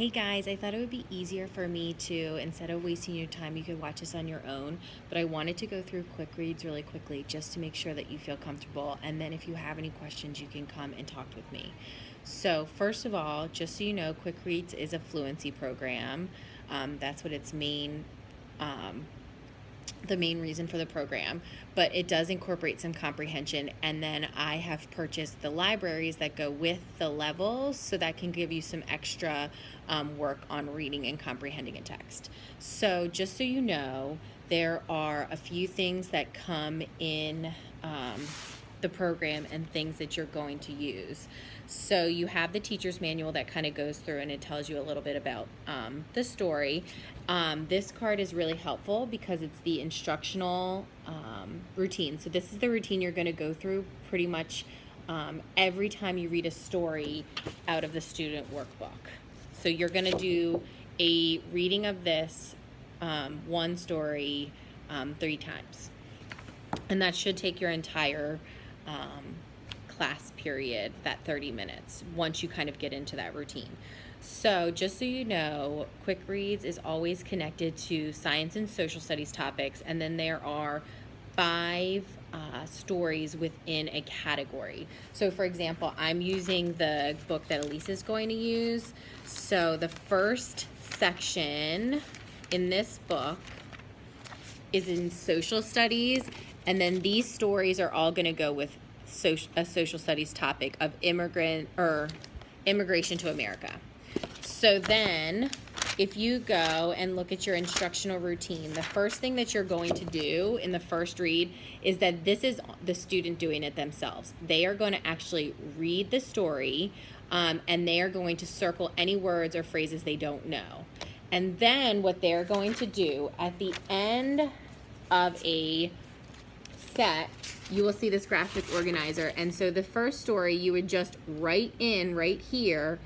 Hey guys, I thought it would be easier for me to, instead of wasting your time, you could watch this on your own, but I wanted to go through QuickReads really quickly just to make sure that you feel comfortable, and then if you have any questions, you can come and talk with me. So first of all, just so you know, QuickReads is a fluency program. That's what its the main reason for the program, but it does incorporate some comprehension, and then I have purchased the libraries that go with the levels, so that can give you some extra work on reading and comprehending a text. So just so you know, there are a few things that come in the program and things that you're going to use. So you have the teacher's manual that kind of goes through and it tells you a little bit about the story. This card is really helpful because it's the instructional routine. So this is the routine you're going to go through pretty much every time you read a story out of the student workbook. So you're going to do a reading of this one story 3 times. And that should take your entire class period, that 30 minutes, once you kind of get into that routine. So just so you know, QuickReads is always connected to science and social studies topics, and then there are 5 stories within a category. So for example, I'm using the book that Elise is going to use. So the first section in this book is in social studies, and then these stories are all going to go with a social studies topic of immigration to America. So then if you go and look at your instructional routine, the first thing that you're going to do in the first read is that this is the student doing it themselves. They are going to actually read the story, and they are going to circle any words or phrases they don't know. And then what they're going to do at the end of a set, you will see this graphic organizer, and so the first story you would just write in right here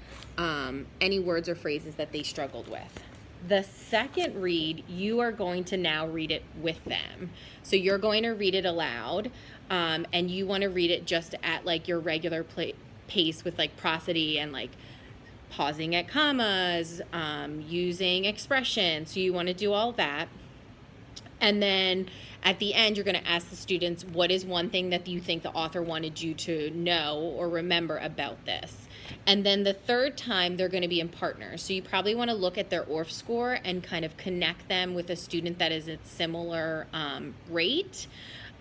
any words or phrases that they struggled with. The second read, you are going to now read it with them. So you're going to read it aloud, and you want to read it just at like your regular pace with like prosody and like pausing at commas, using expressions. So you want to do all that. And then at the end, you're going to ask the students, what is one thing that you think the author wanted you to know or remember about this? And then the third time, they're going to be in partners. So you probably want to look at their ORF score and kind of connect them with a student that is at similar rate.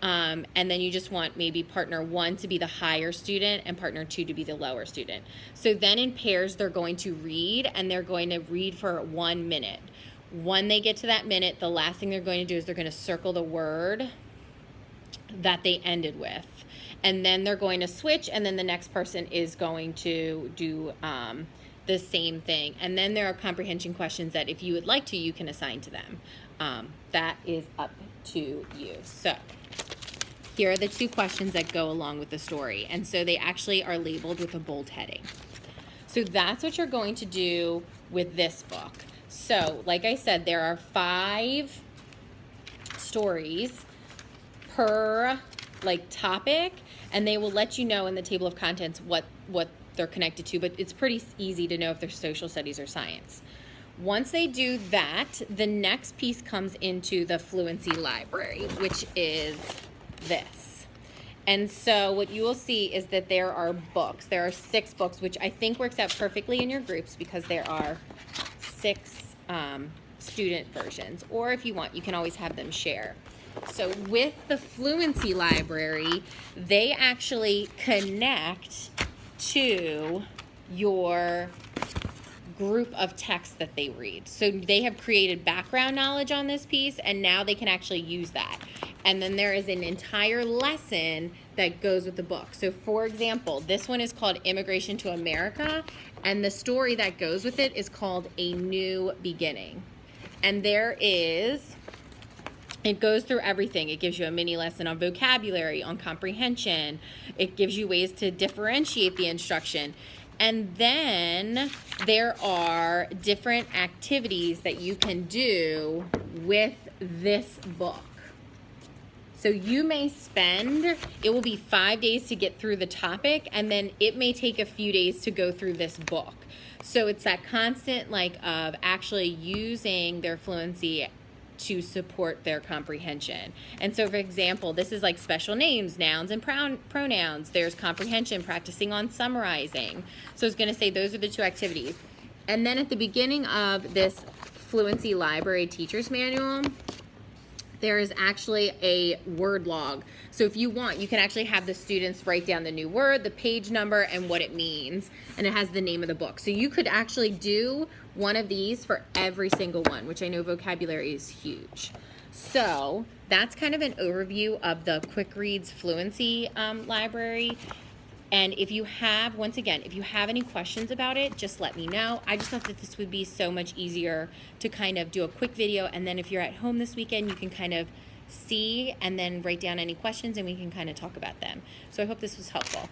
And then you just want maybe partner 1 to be the higher student and partner 2 to be the lower student. So then in pairs, they're going to read, and they're going to read for 1 minute. When they get to that minute, the last thing they're going to do is they're going to circle the word that they ended with. And then they're going to switch, and then the next person is going to do the same thing. And then there are comprehension questions that if you would like to, you can assign to them. That is up to you. So here are the 2 questions that go along with the story. And so they actually are labeled with a bold heading. So that's what you're going to do with this book. So, like I said, there are 5 stories per topic, and they will let you know in the table of contents what they're connected to, but it's pretty easy to know if they're social studies or science. Once they do that, the next piece comes into the Fluency Library, which is this. And so what you will see is that there are books. There are 6 books, which I think works out perfectly in your groups because there are 6 student versions, or if you want, you can always have them share. So with the Fluency Library, they actually connect to your group of texts that they read. So they have created background knowledge on this piece, and now they can actually use that. And then there is an entire lesson that goes with the book. So for example, this one is called Immigration to America, and the story that goes with it is called A New Beginning. And it goes through everything. It gives you a mini lesson on vocabulary, on comprehension. It gives you ways to differentiate the instruction. And then there are different activities that you can do with this book. So you may spend, it will be 5 days to get through the topic, and then it may take a few days to go through this book. So it's that constant of actually using their fluency to support their comprehension. And so, for example, this is like special names, nouns, and pronouns. There's comprehension, practicing on summarizing. So it's going to say those are the 2 activities. And then at the beginning of this Fluency Library Teacher's Manual, there is actually a word log. So if you want, you can actually have the students write down the new word, the page number, and what it means. And it has the name of the book. So you could actually do one of these for every single one, which I know vocabulary is huge. So that's kind of an overview of the QuickReads Fluency Library. And if you have, once again, if you have any questions about it, just let me know. I just thought that this would be so much easier to kind of do a quick video. And then if you're at home this weekend, you can kind of see and then write down any questions and we can kind of talk about them. So I hope this was helpful.